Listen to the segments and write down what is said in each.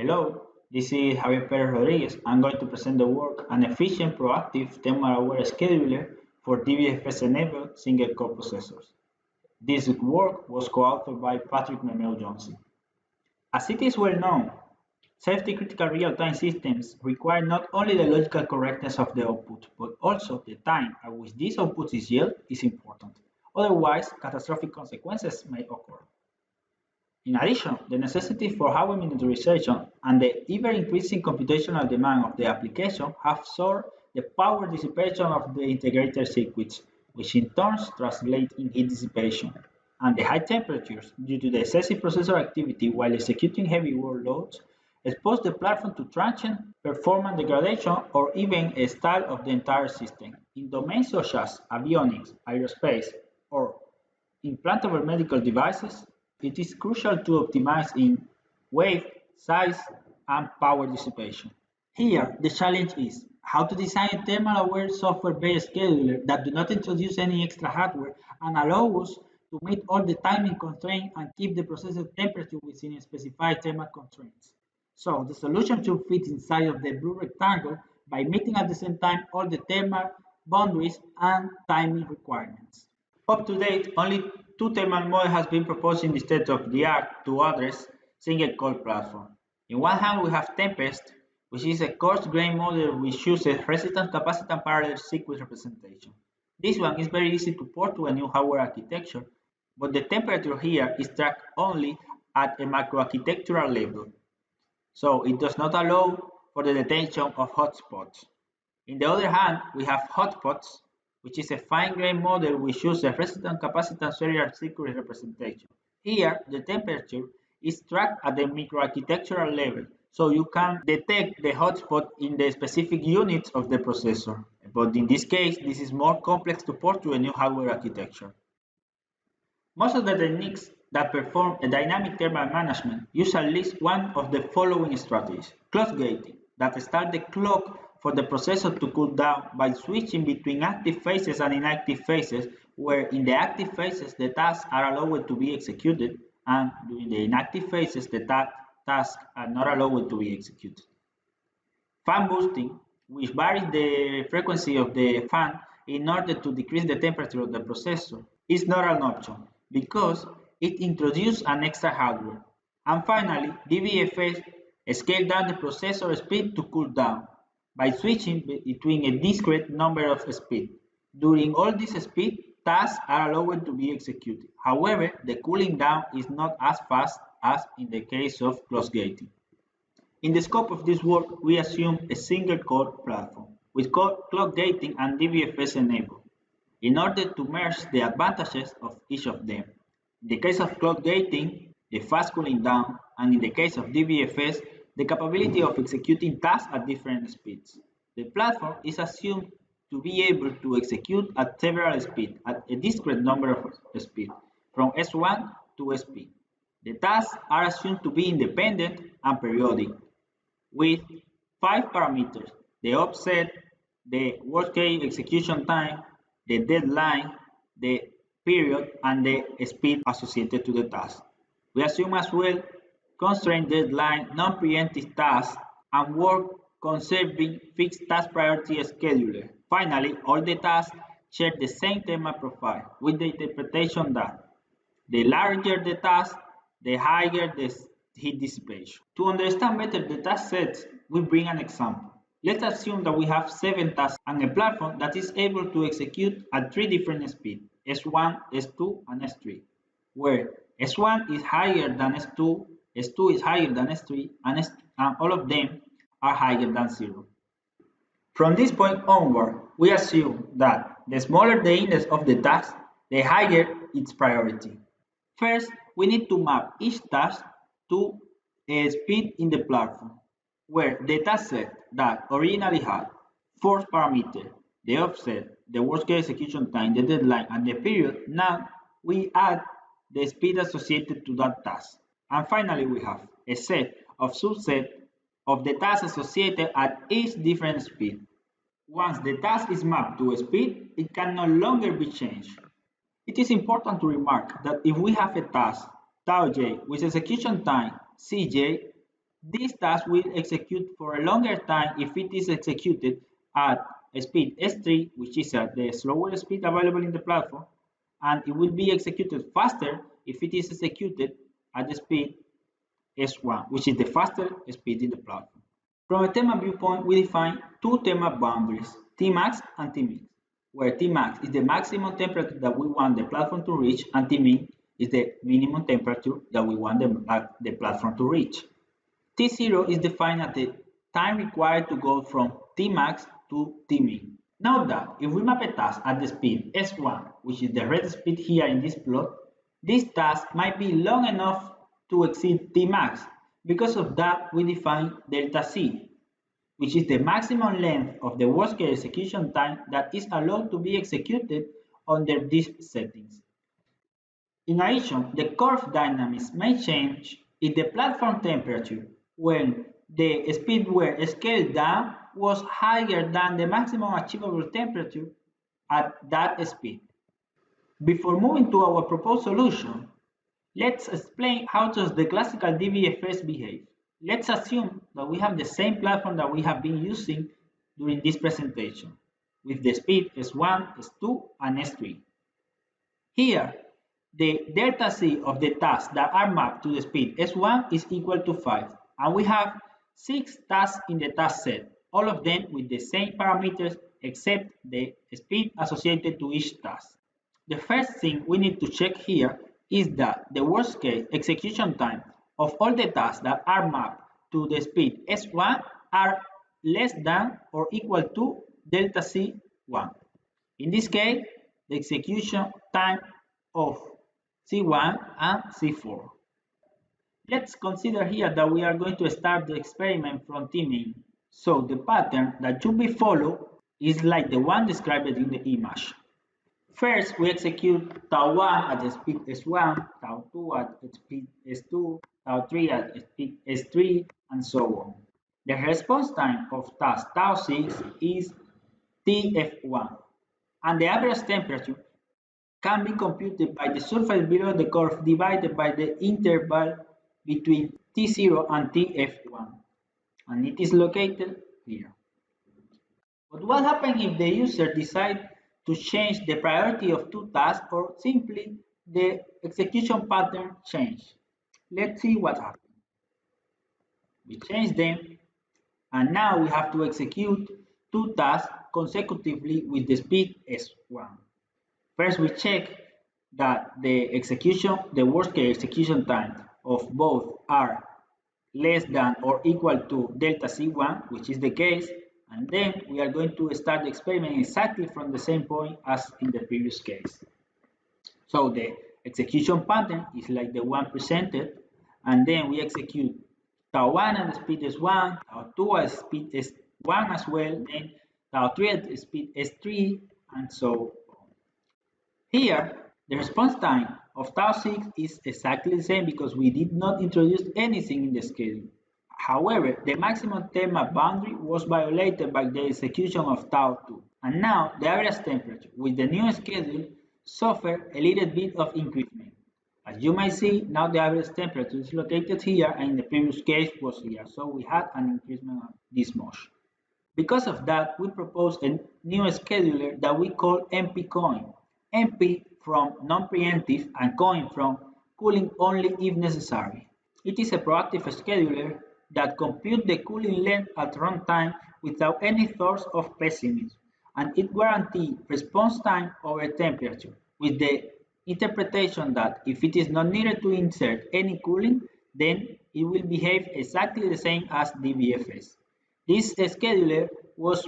Hello, this is Javier Pérez Rodríguez. I'm going to present the work An Efficient Proactive Thermal-Aware Scheduler for DVFS-enabled single-core processors. This work was co-authored by Patrick Meumeu Yomsi. As it is well known, safety-critical real-time systems require not only the logical correctness of the output, but also the time at which this output is yielded is important. Otherwise, catastrophic consequences may occur. In addition, the necessity for hardware miniaturization and the ever-increasing computational demand of the application have solved the power dissipation of the integrated circuits, which in turn translate in heat dissipation, and the high temperatures due to the excessive processor activity while executing heavy workloads expose the platform to transient performance degradation or even a stall of the entire system. In domains such as avionics, aerospace, or implantable medical devices, it is crucial to optimize in weight, size, and power dissipation. Here, the challenge is how to design a thermal-aware software-based scheduler that do not introduce any extra hardware and allow us to meet all the timing constraints and keep the processor temperature within specified thermal constraints. So the solution should fit inside of the blue rectangle by meeting at the same time all the thermal boundaries and timing requirements. Up to date, only two thermal models have been proposed in the state of the art to address single-core platform. In one hand, we have Tempest, which is a coarse-grained model which uses resistance, capacitance, parallel circuit representation. This one is very easy to port to a new hardware architecture, but the temperature here is tracked only at a microarchitectural level, so it does not allow for the detection of hotspots. On the other hand, we have Hotspots, which is a fine-grained model which uses resistance, capacitance, cellular circuit representation. Here, the temperature is tracked at the microarchitectural level, so you can detect the hotspot in the specific units of the processor. But in this case, this is more complex to port to a new hardware architecture. Most of the techniques that perform a dynamic thermal management use at least one of the following strategies. Clock gating, that starts the clock for the processor to cool down by switching between active phases and inactive phases, where in the active phases the tasks are allowed to be executed, and during the inactive phases the tasks are not allowed to be executed. Fan boosting, which varies the frequency of the fan in order to decrease the temperature of the processor, is not an option because it introduces an extra hardware. And finally, DVFS scales down the processor speed to cool down by switching between a discrete number of speeds. During all this speed, tasks are allowed to be executed. However, the cooling down is not as fast as in the case of clock gating. In the scope of this work, we assume a single-core platform with clock gating and DVFS-enabled in order to merge the advantages of each of them. In the case of clock gating, the fast cooling down, and in the case of DVFS, the capability of executing tasks at different speeds. The platform is assumed to be able to execute at several speeds, at a discrete number of speeds, from S1 to SP. The tasks are assumed to be independent and periodic, with 5 parameters: the offset, the worst-case execution time, the deadline, the period, and the speed associated to the task. We assume as well constraint deadline, non-preemptive tasks, and work-conserving fixed task priority scheduler. Finally, all the tasks share the same thermal profile, with the interpretation that the larger the task, the higher the heat dissipation. To understand better the task sets, we bring an example. Let's assume that we have 7 tasks and a platform that is able to execute at 3 different speeds, S1, S2, and S3, where S1 is higher than S2, S2 is higher than S3, and all of them are higher than 0. From this point onward, we assume that the smaller the index of the task, the higher its priority. First, we need to map each task to a speed in the platform, where the task set that originally had 4 parameters, the offset, the worst-case execution time, the deadline, and the period, now we add the speed associated to that task. And finally, we have a set of subset of the tasks associated at each different speed. Once the task is mapped to a speed, it can no longer be changed. It is important to remark that if we have a task, tau j, with execution time, Cj, This task will execute for a longer time if it is executed at speed S3, which is at the slowest speed available in the platform, and it will be executed faster if it is executed at the speed S1, which is the faster speed in the platform. From a thema viewpoint, we define two thema boundaries, Tmax and Tmin, where Tmax is the maximum temperature that we want the platform to reach, and Tmin is the minimum temperature that we want the platform to reach. T0 is defined as the time required to go from Tmax to Tmin. Note that if we map a task at the speed S1, which is the red speed here in this plot, this task might be long enough to exceed Tmax. Because of that, we define delta C, which is the maximum length of the worst-case execution time that is allowed to be executed under these settings. In addition, the curve dynamics may change if the platform temperature, when the speed were scaled down, was higher than the maximum achievable temperature at that speed. Before moving to our proposed solution, let's explain how does the classical DVFS behave. Let's assume that we have the same platform that we have been using during this presentation, with the speed S1, S2, and S3. Here, the delta C of the tasks that are mapped to the speed S1 is equal to 5, and we have 6 tasks in the task set, all of them with the same parameters except the speed associated to each task. The first thing we need to check here is that the worst case execution time of all the tasks that are mapped to the speed S1 are less than or equal to delta C1. In this case, the execution time of C1 and C4. Let's consider here that we are going to start the experiment from Tmin. So the pattern that should be followed is like the one described in the image. First, we execute tau1 at the speed S1, tau2 at the speed S2, tau3 at the speed S3, and so on. The response time of task tau6 is Tf1, and the average temperature can be computed by the surface below the curve divided by the interval between T0 and Tf1, and it is located here. But what happens if the user decides to change the priority of two tasks or simply the execution pattern change? Let's see what happens. We change them, and now we have to execute two tasks consecutively with the speed S1. First, we check that the worst case execution time of both are less than or equal to delta C1, which is the case, and then we are going to start the experiment exactly from the same point as in the previous case. So the execution pattern is like the one presented, and then we execute tau1 at the speed S1, tau2 at speed S1 as well, then tau3 at the speed S3, and so on. Here, the response time of tau6 is exactly the same because we did not introduce anything in the schedule. However, the maximum thema boundary was violated by the execution of tau2, and now the average temperature with the new schedule suffered a little bit of increment. As you might see, now the average temperature is located here, and in the previous case was here, so we had an increment of this much. Because of that, we propose a new scheduler that we call NP-coin. NP from non-preemptive and coin from cooling only if necessary. It is a proactive scheduler that computes the cooling length at runtime without any source of pessimism, and it guarantees response time over temperature, with the interpretation that if it is not needed to insert any cooling, then it will behave exactly the same as DVFS. This scheduler was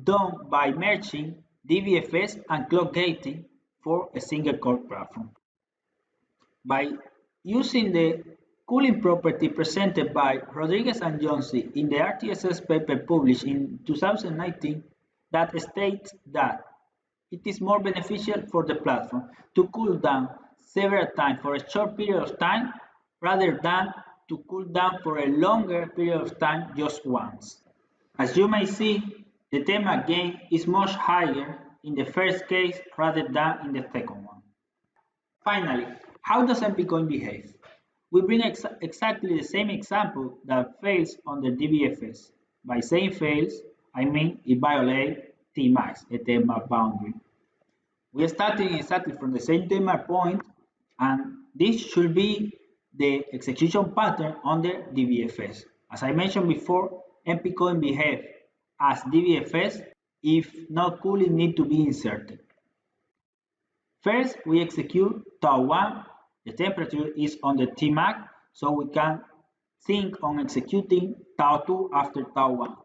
done by merging DVFS and clock gating for a single core platform. By using the cooling property presented by Rodríguez and Yomsi in the RTSS paper published in 2019 that states that it is more beneficial for the platform to cool down several times for a short period of time rather than to cool down for a longer period of time just once. As you may see, the thema gain is much higher in the first case rather than in the second one. Finally, how does NP-coin behave? We bring exactly the same example that fails under DVFS. By saying fails, I mean it violates Tmax, a Tmax boundary. We are starting exactly from the same Tmax point, and this should be the execution pattern under DVFS. As I mentioned before, MP coin behave as DVFS if no cooling need to be inserted. First, we execute tau1. The temperature is on the Tmax, so we can think on executing tau2 after tau1.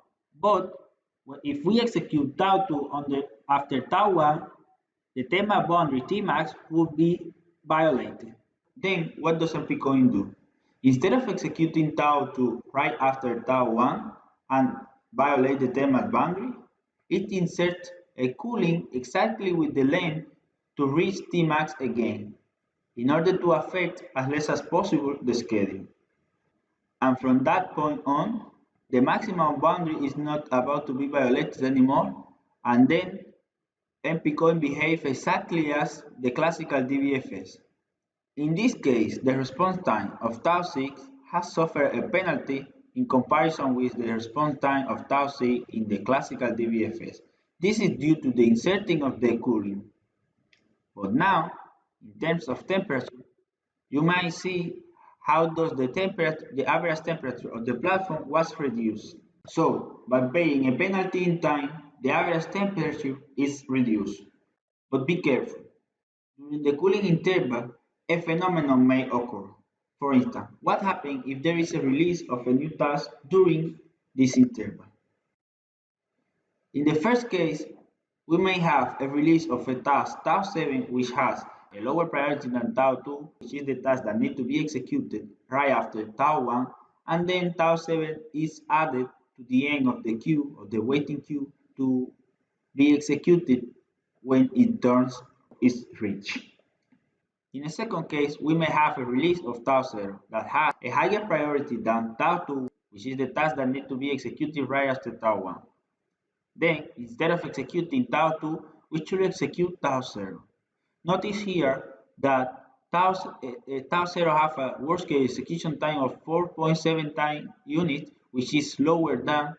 But if we execute tau2 after tau1, the Tmax boundary Tmax would be violated. Then what does MPCoin do? Instead of executing tau2 right after tau1 and violate the Tmax boundary, it inserts a cooling exactly with the length to reach Tmax again, in order to affect as less as possible the schedule. And from that point on, the maximum boundary is not about to be violated anymore, and then MPCoin behaves exactly as the classical DVFS. In this case, the response time of tau6 has suffered a penalty in comparison with the response time of tau6 in the classical DVFS. This is due to the inserting of the cooling. But now, in terms of temperature, you might see how does the average temperature of the platform was reduced. So, by paying a penalty in time, the average temperature is reduced. But be careful. During the cooling interval, a phenomenon may occur. For instance, what happens if there is a release of a new task during this interval? In the first case, we may have a release of a task tau7 which has a lower priority than tau2, which is the task that needs to be executed right after tau1, and then tau7 is added to the end of the queue, of the waiting queue, to be executed when its turn is reached. In a second case, we may have a release of tau0 that has a higher priority than tau2, which is the task that needs to be executed right after tau1. Then, instead of executing tau2, we should execute tau0. Notice here that tau0 have a worst case execution time of 4.7 time unit, which is lower than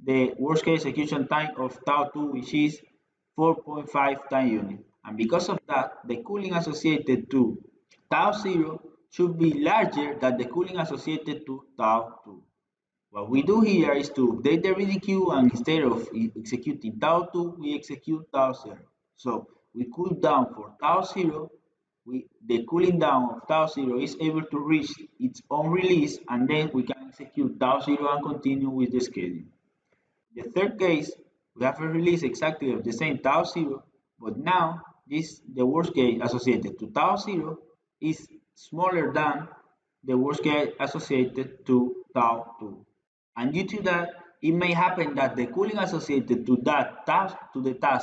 the worst case execution time of tau2, which is 4.5 time unit. And because of that, the cooling associated to tau0 should be larger than the cooling associated to tau2. What we do here is to update the ready queue, and instead of executing tau2, we execute tau0. So we cool down for tau0. The cooling down of tau0 is able to reach its own release, and then we can execute tau0 and continue with the schedule. In the third case, we have a release exactly of the same tau0, but now the worst case associated to tau0 is smaller than the worst case associated to tau2. And due to that, it may happen that the cooling associated to the task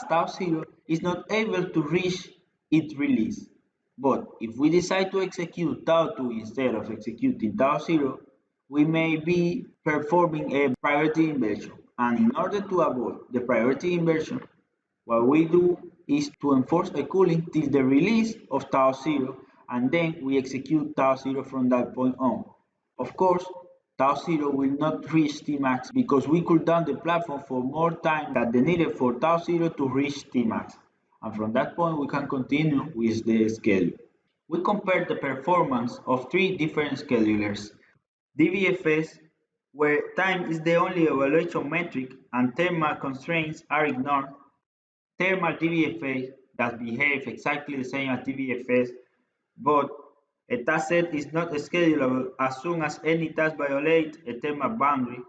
tau0 is not able to reach its release. But if we decide to execute tau2 instead of executing tau0, we may be performing a priority inversion. And in order to avoid the priority inversion, what we do is to enforce a cooling till the release of tau0, and then we execute tau0 from that point on. Of course, tau0 will not reach Tmax because we cool down the platform for more time than needed for tau0 to reach Tmax. And from that point, we can continue with the schedule. We compare the performance of three different schedulers. DVFS, where time is the only evaluation metric and thermal constraints are ignored. Thermal DVFS that behaves exactly the same as DVFS, but a task set is not schedulable as soon as any task violates a thermal boundary.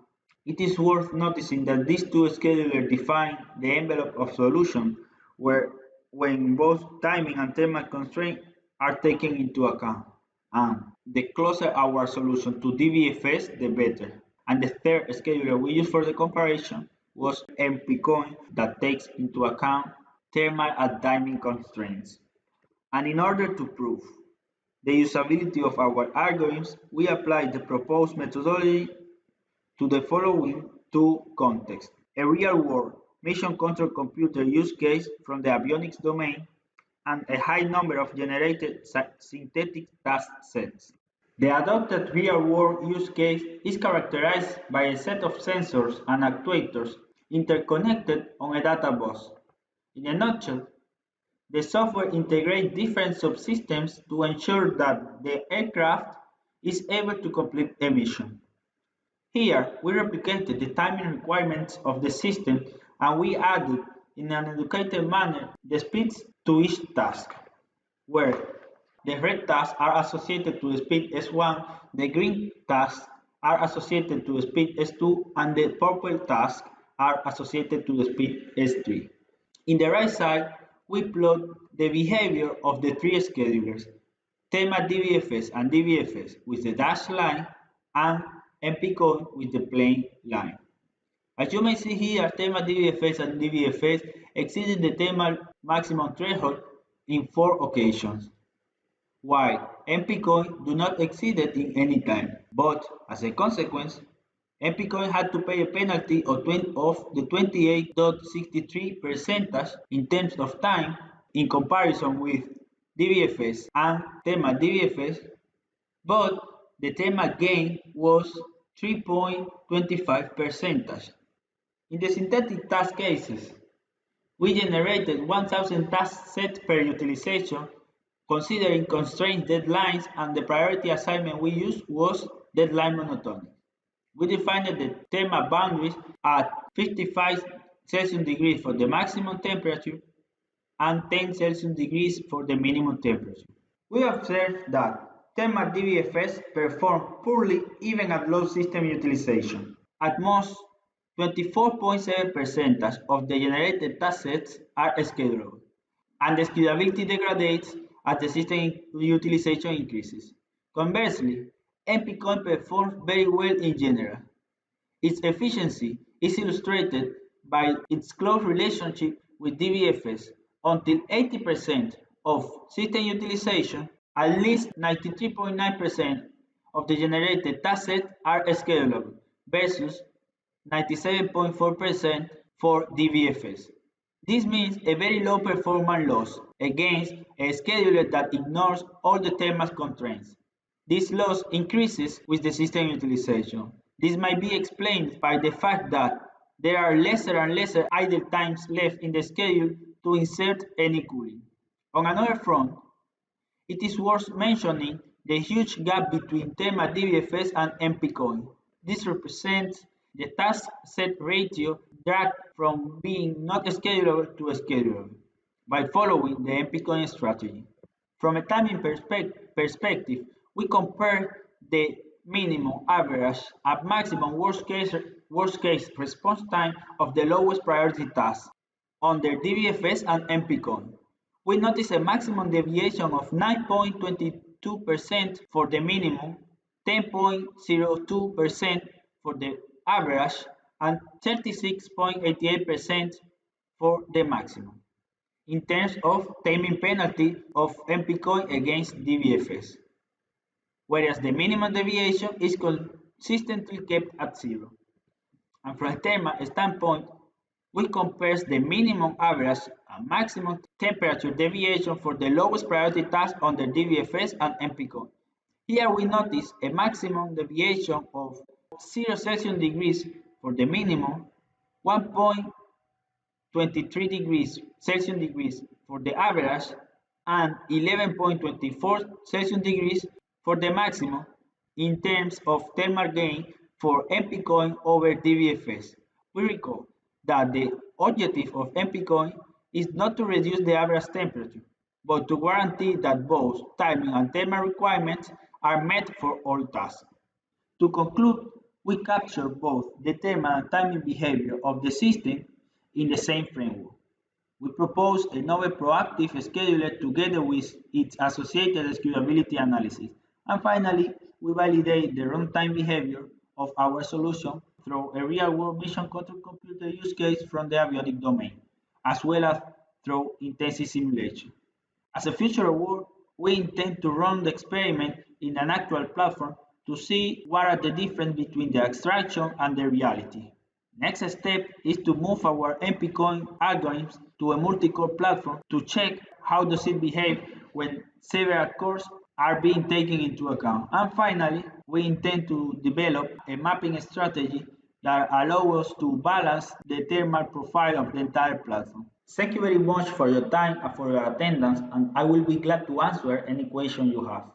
It is worth noticing that these two schedulers define the envelope of solution when both timing and thermal constraints are taken into account. And the closer our solution to DVFS, the better. And the third scheduler we used for the comparison was MPCoin that takes into account thermal and timing constraints. And in order to prove the usability of our algorithms, we applied the proposed methodology to the following two contexts: a real-world mission control computer use case from the avionics domain and a high number of generated synthetic task sets. The adopted real-world use case is characterized by a set of sensors and actuators interconnected on a data bus. In a nutshell, the software integrates different subsystems to ensure that the aircraft is able to complete a mission. Here, we replicated the timing requirements of the system and we added, in an educated manner, the speeds to each task, where the red tasks are associated to the speed S1, the green tasks are associated to the speed S2, and the purple tasks are associated to the speed S3. In the right side, we plot the behavior of the three schedulers, Tema DVFS and DVFS with the dashed line and MPCOI with the plain line. As you may see here, Tema DVFS and DVFS exceeded the Tema maximum threshold in 4 occasions, while MPCOI do not exceed it in any time, but as a consequence, MPCOI had to pay a penalty of the 28.63% in terms of time in comparison with DVFS and Tema DVFS, but the Tema gain was 3.25%. In the synthetic task cases, we generated 1,000 task sets per utilization, considering constrained deadlines, and the priority assignment we used was deadline monotonic. We defined the Tema boundaries at 55 Celsius degrees for the maximum temperature and 10 Celsius degrees for the minimum temperature. We observed that Tema DVFS performed poorly even at low system utilization. At most, 24.7% of the generated task sets are schedulable, and the schedulability degrades as the system utilization increases. Conversely, MPCOI performs very well in general. Its efficiency is illustrated by its close relationship with DVFS. Until 80% of system utilization, at least 93.9% of the generated task sets are schedulable versus 97.4% for DVFS. This means a very low performance loss against a scheduler that ignores all the Tema's constraints. This loss increases with the system utilization. This might be explained by the fact that there are lesser and lesser idle times left in the schedule to insert any cooling. On another front, it is worth mentioning the huge gap between Tema DVFS and MPCOI. This represents the task set ratio dragged from being not schedulable to schedulable by following the MPCOI strategy. From a timing perspective, we compare the minimum, average, and maximum worst case response time of the lowest priority tasks under DVFS and MPCOI. We notice a maximum deviation of 9.22% for the minimum, 10.02% for the average, and 36.88% for the maximum in terms of timing penalty of MPCOI against DVFS, whereas the minimum deviation is consistently kept at 0. And from a Tema standpoint, we compare the minimum, average, and maximum temperature deviation for the lowest priority task under DVFS and MPCOI. Here we notice a maximum deviation of 0 Celsius degrees for the minimum, 1.23 degrees Celsius degrees for the average, and 11.24 Celsius degrees for the maximum in terms of thermal gain for MPCOI over DVFS. We recall that the objective of MPCOI is not to reduce the average temperature, but to guarantee that both timing and thermal requirements are met for all tasks. To conclude, we capture both the thermal and timing behavior of the system in the same framework. We propose a novel proactive scheduler together with its associated schedulability analysis. And finally, we validate the runtime behavior of our solution through a real-world mission control computer use case from the avionics domain, as well as through intensive simulation. As a future work, we intend to run the experiment in an actual platform to see what are the differences between the abstraction and the reality. Next step is to move our MPCOI algorithms to a multi-core platform to check how does it behave when several cores are being taken into account. And finally, we intend to develop a mapping strategy that allows us to balance the thermal profile of the entire platform. Thank you very much for your time and for your attendance, and I will be glad to answer any question you have.